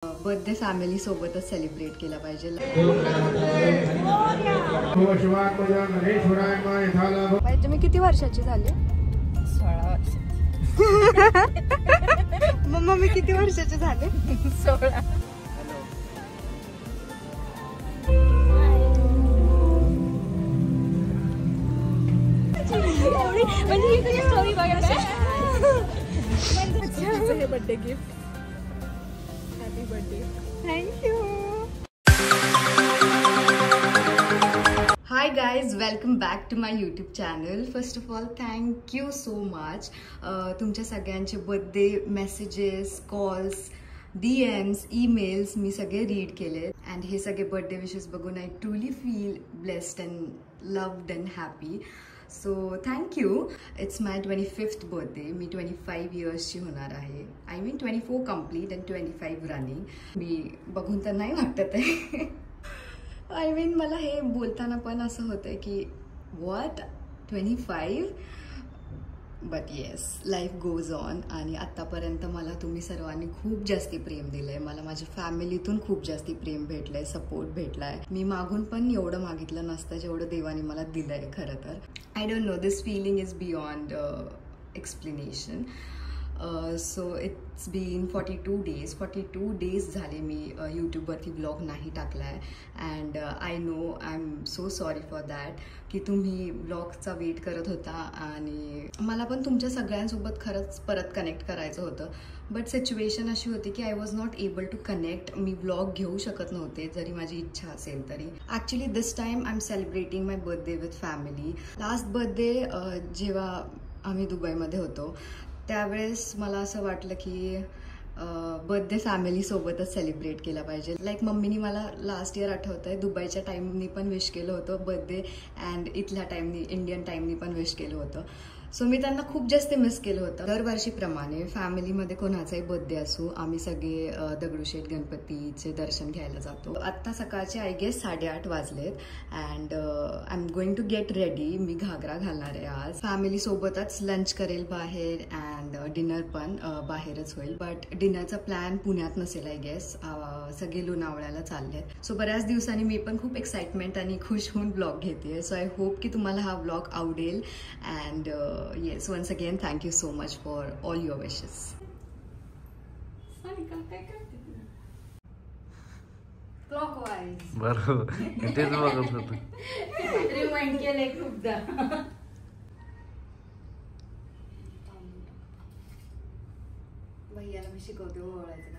Birthday family सोबतच celebrate केला पाहिजे. तुम्ही किती वर्षाची झाली? 16 वर्षाची. मम्मा मी किती वर्षाचे झाले? 16. म्हणजे ही तुझी स्टोरी बघा. हे birthday gift. Happy birthday. Thank you. Hi guys, welcome back to my YouTube channel. First of all thank you so much. तुमच्या सगळ्यांचे birthday messages, calls, DMs, emails मी सगळे रीड केले अँड हे सगळे बर्थडे विशेस बघून I truly feel blessed and loved and happy. So thank you. It's my 25th birthday. मी 25 इयर्सची होणार आहे. I mean 24 complete and 25 running. मी बघून तर नाही वाटत आहे. आय मीन मला हे बोलताना पण असं होतं की what 25. But yes, life goes on. आणि आत्तापर्यंत मला तुम्ही सर्वांनी खूप जास्ती प्रेम दिलं आहे. मला माझ्या फॅमिलीतून खूप जास्ती प्रेम भेटलं आहे, सपोर्ट भेटला आहे. मी मागून पण एवढं मागितलं नसतं जेवढं देवाने मला दिलं आहे. खरं तर I don't know, this feeling is beyond explanation. So it's been 42 days झाले मी यूट्यूबवरती ब्लॉग नाही टाकला आहे. And I know, I am so sorry for that की तुम्ही ब्लॉगचा वेट करत होता आणि मला पण तुमच्या सगळ्यांसोबत खरंच परत कनेक्ट करायचं होतं. बट सिच्युएशन अशी होती की I was not able to connect. मी ब्लॉग घेऊ शकत नव्हते जरी माझी इच्छा असेल तरी. Actually this time I am celebrating my birthday with family. Last birthday जेव्हा आम्ही दुबईमध्ये होतो त्यावेळेस मला असं वाटलं की बर्थडे फॅमिली सोबतच सेलिब्रेट केला पाहिजे. लाईक मम्मीनी मला लास्ट इयर आठवतं आहे दुबईच्या टाईमनी पण विश केलं होतं बर्थडे अँड इथल्या टाईमनी, इंडियन टाईमनी पण विश केलं होतं. सो मी त्यांना खूप जास्त मिस केलं होतं. दरवर्षीप्रमाणे फॅमिलीमध्ये कोणाचाही बर्थडे असो आम्ही सगळे दगडूशेठ गणपतीचे दर्शन घ्यायला जातो. आत्ता सकाळचे आय गेस 8:30 वाजलेत and I am going to get ready. मी घागरा घालणार आहे आज. फॅमिलीसोबतच लंच करेल बाहेर अँड डिनर पण बाहेरच होईल. बट डिनरचा प्लॅन पुण्यात नसेल आय गेस. सगळे लोणावळ्याला चाललेत. सो बऱ्याच दिवसांनी मी पण खूप एक्साइटमेंट आणि खुश होऊन ब्लॉग घेते. सो आय होप की तुम्हाला हा ब्लॉग आवडेल. And yes, once again thank you so much for all your wishes. Clockwise. बरोबर, तेच बघत होतो. रिमाइंड केलंय खूपदा. भैयाला मी शिकवते ओळायचं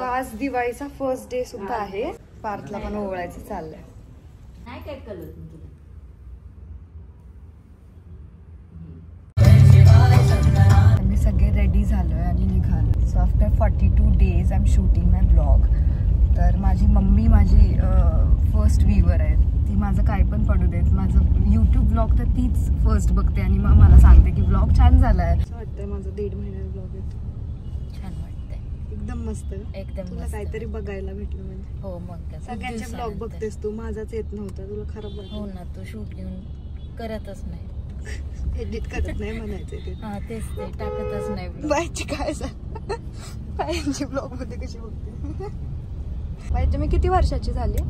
आज दिवाळीचा फर्स्ट डे सुद्धा आहे. पार्थला पण ओवळायचं चाललंय. नाही काय कळत तुला. आम्ही सगळे रेडी झालोय आणि निघालो. So after 42 days I am shooting my blog. तर माझी मम्मी माझी फर्स्ट व्ह्यूअर आहे. ती माझं काय पण पडू देत, माझं यूट्यूब ब्लॉग तर तीच फर्स्ट बघते आणि मग मला सांगते की ब्लॉग छान झालाय. असं वाटतंय माझं 1.5 महिन्याचा ब्लॉग येतो. छान वाटतंय, एकदम मस्त. एकदम तुला काहीतरी बघायला भेटलं म्हणजे. हो मग सगळ्यांचे ब्लॉग बघतेस तू, माझाच येत नव्हता. तुला खराब वाटत? हो ना, तू शूट घेऊन करतच नाही, एडिट करत नाही म्हणायचं ते. हा तेच, ते टाकतच नाही. बायची काय सांग, बायांची ब्लॉग मध्ये कशी बघते. बाय तुम्ही किती वर्षाची झाली?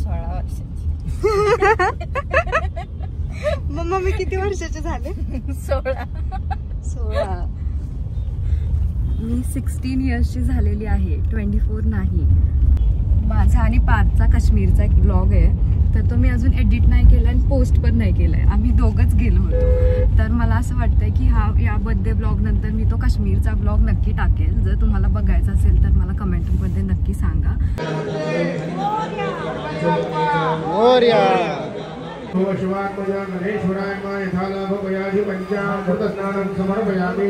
16 वर्षाची. मम्मा मी किती वर्षाचे झाले? 16. मी 16 इयर्सची झालेली आहे, 24 नाही. माझा आणि पार्थचा काश्मीरचा एक ब्लॉग आहे, तर तो मी अजून एडिट नाही केला आणि पोस्ट पण नाही केलाय. आम्ही दोघंच गेलो होतो. तर मला असं वाटतंय की या बर्थडे ब्लॉग नंतर मी तो काश्मीरचा ब्लॉग नक्की टाकेल. जर तुम्हाला बघायचा असेल तर मला कमेंटमध्ये नक्की सांगा. शिवात्मजा गणेश्वराय यथालाभयाधि पंचामृतस्नानं समर्पयामि.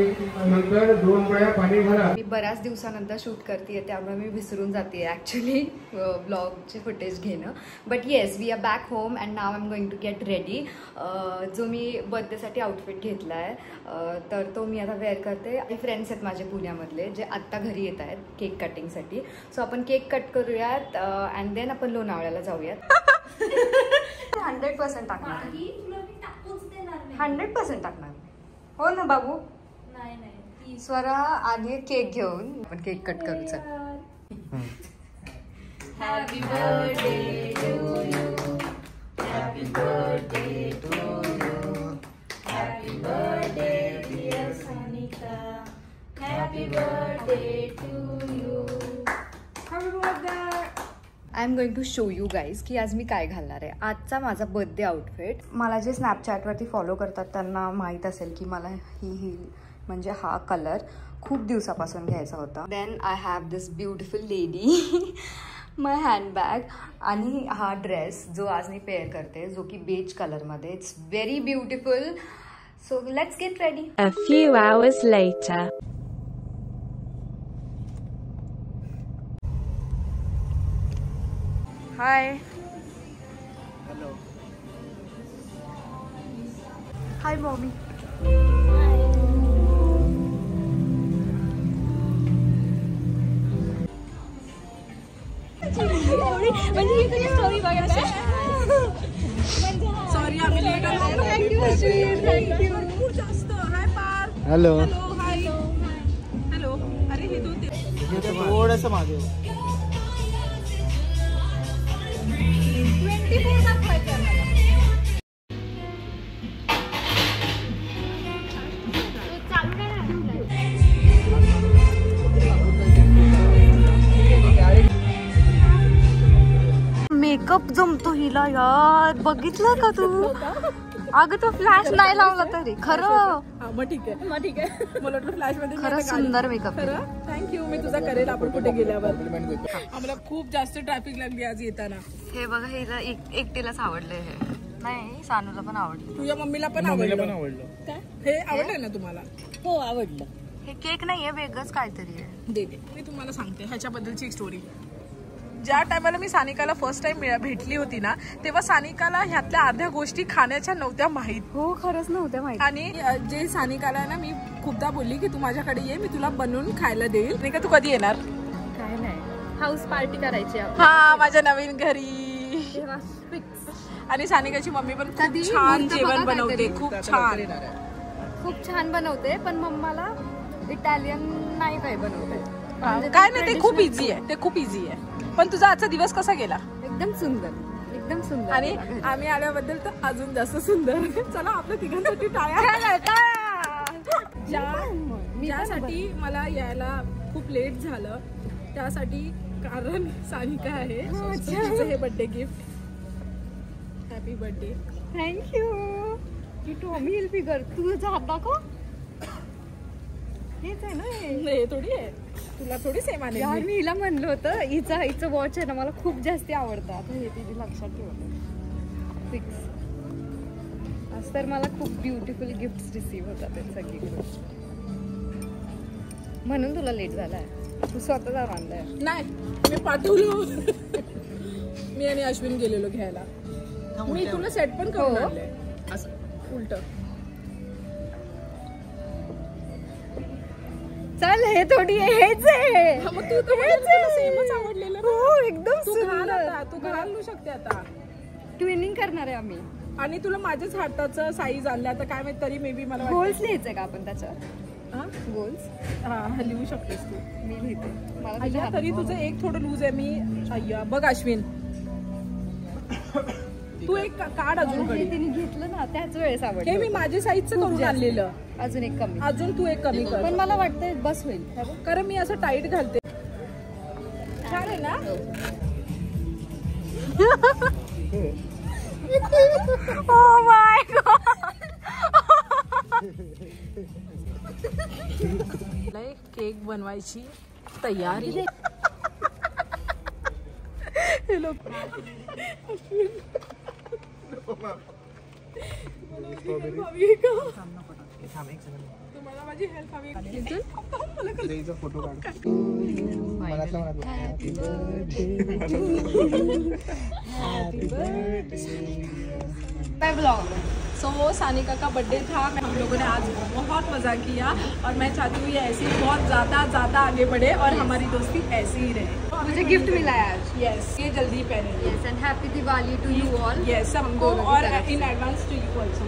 नंतर 2 वेळा पाणी घाला. मी बऱ्याच दिवसानंतर शूट करते त्यामुळे मी विसरून जाते ॲक्च्युली ब्लॉगचे फुटेज घेणं. But yes, we are back home and now I am going to get ready. जो मी बर्थडेसाठी आउटफिट घेतला आहे तर तो मी आता वेअर करते. फ्रेंड्स आहेत माझे पुण्यामधले जे आत्ता घरी येत आहेत केक कटिंगसाठी. सो आपण केक कट करूयात अँड देन आपण लोणावळ्याला जाऊयात. 100% टाकणार, 100% टाकणार. हो ना बाबू? नाही. स्वरा आधी केक घेऊन आपण केक कट करू. चल. Happy birthday to you, happy birthday to you, happy birthday dear Sanika, happy birthday to you. I am going to show you guys की आज मी काय घालणार आहे. आजचा माझा बर्थडे आउटफिट, मला जे स्नॅपचॅटवरती फॉलो करतात त्यांना माहीत असेल की मला ही म्हणजे हा कलर खूप दिवसापासून घ्यायचा होता. Then I have this beautiful lady my handbag आणि हा ड्रेस जो आज मी पेअर करते जो की बेज कलरमध्ये. It's very beautiful. So let's get ready. A few hours later. Hi. Hi mommy. म्हणजे ही तुझी स्टोरी बघा. सॉरी आम्ही लेट आलो. थँक्यू अश्विन, थँक्यू जास्त. हाय पार. हॅलो. हाय. हॅलो. अरे हे तू थोडंसं मागे. 24 दाखवायचं मला. मेकअप जमतो हिला यार. बघितलं का तू? अगं तो फ्लॅश नाही लावला तरी खरं. मग ठीक आहे, मग ठीक आहे. मला वाटलं फ्लॅश मध्ये खरंच सुंदर मेकअप. थँक्यू. मी तुझा करेल आपण कुठे गेल्यावर. आम्हाला खूप जास्त ट्रॅफिक लागली आज येताना. हे बघा हिला एकटीलाच आवडले. हे नाही सानूला पण आवडलं. तुझ्या मम्मीला पण आवडलं. हे आवडलं ना तुम्हाला? हो आवडलं. हे केक नाहीये, वेगळंच काहीतरी आहे. दे दे. मी तुम्हाला सांगते ह्याच्याबद्दलची एक स्टोरी. ज्या टायमाला मी सानिकाला फर्स्ट टाइम भेटली होती ना तेव्हा सानिकाला ह्यातल्या अर्ध्या गोष्टी खाण्याच्या नव्हत्या माहीत. हो खरंच नव्हत्या माहित. आणि जे सानिकाला ना मी खूपदा बोलली की तू माझ्याकडे ये, मी तुला बनवून खायला देईल. नाही का तू कधी येणार? काय नाही, हाऊस पार्टी करायची. हा माझ्या नवीन घरी. आणि सानिकाची मम्मी पण खूप छान जेवण बनवते. खूप छान बनवते. पण मम्माला इटालियन नाही काही बनवते. काय नाही, ते खूप इझी आहे. ते खूप इझी आहे. पण तुझा आजचा दिवस कसा गेला? एकदम सुंदर, एकदम सुंदर. आणि आम्ही आल्याबद्दल तर अजून जास्त सुंदर. चला आपल्या तिघांसाठी टाळ्या. ज्यासाठी मला यायला खूप लेट झालं त्यासाठी कारण सानिका आहे. हे birthday gift. Happy birthday. Thank you. की टॉमी हिल्फिगर तुझा हात दाखव. हेच आहे ना? हे थोडी आहे, तुला थोडी सेम आहे. यार मी हिला म्हणलं होतं हिचं वॉच आहे ना मला खूप जास्त आवडतं. आता हे तिथे लक्षात ठेवलं फिक्स. आज तर मला खूप ब्युटिफुल गिफ्ट्स रिसीव्ह होतात सगळीकडे. म्हणून तुला लेट झालाय. तू स्वतः जाऊन आणलाय? नाही, मी पाठवलो. मी आणि अश्विन गेलेलो घ्यायला. मी तुला सेट पण करून आणले असं उलट. चल हे थोडी हेच आहे. मग तू तर सेमच आवडलेलं. हो एकदम सुंदर. तू घालू शकते आता. ट्विनिंग करणार आहे आम्ही. आणि तुला माझ्याच हाताचं साईज आणलं आता काय माहित. तरी मे बी मला गोल्स लिहायचंय का आपण त्याच्यावर? गोल्स हा लिहू शकतेस तू. मी लिहिते. मला तरी तुझं एक थोडं लूज आहे. मी अय्या बघ अश्विन तू एक कार्ड अजून तिने घेतलं ना त्याच वेळेस आवडलं. हे मी माझ्या साईजचं करून आणलेलं. अजून एक कमी. अजून तू एक कमी कर. पण मला वाटतंय बस होईल कारण मी असं टाईट घालते. छान आहे ना? Oh my God. केक बनवायची तयारी. तुम्हाला माझी हेल्प हवी. फोटो काढ. सो सानिका का बर्थडे था, हम लोगों ने आज बहुत मज़ा किया और मैं चाहती हूँ ये ऐसे ही बहुत ज़्यादा आगे बढ़े और हमारी दोस्ती ऐसे ही रहे. मुझे गिफ्ट मिला है आज. यस, ये जल्दी पहने. Yes, and happy Diwali to you all. Yes, हमको और in advance to you also.